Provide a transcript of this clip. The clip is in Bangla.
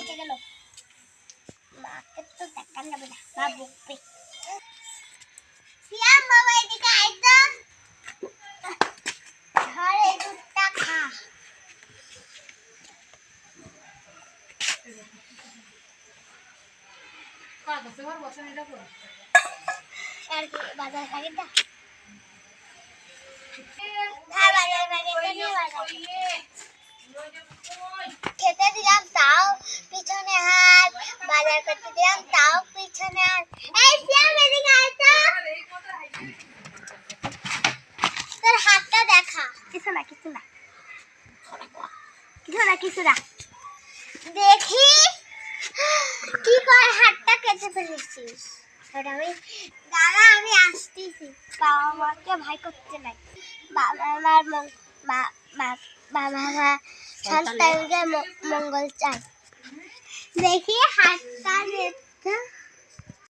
কেটে গেল। মাকে তো দেখান যাবে না, মা বকবে। সিয়াম বাবা এদিকে আয় তো, ধর এই দুধটা খা। আর কি বাজার প্যাকেটটা খেতে দিলাম তাও পিছনে হাত, বাজার করতে দিলাম তাও পিছনে হাত। এই সিয়াম এদিকে আয় তো, তোর হাতটা দেখা। কিছু না কিছু না কিছু না কিছু না, দেখি কি করে হাতটা কেটে ফেলেছিস। আমি দাদা আমি আসতেছি, বাবা মাকে ভয় করতে নাই। বাবা মা সন্তানকে মঙ্গল চাই। দেখি হাতটা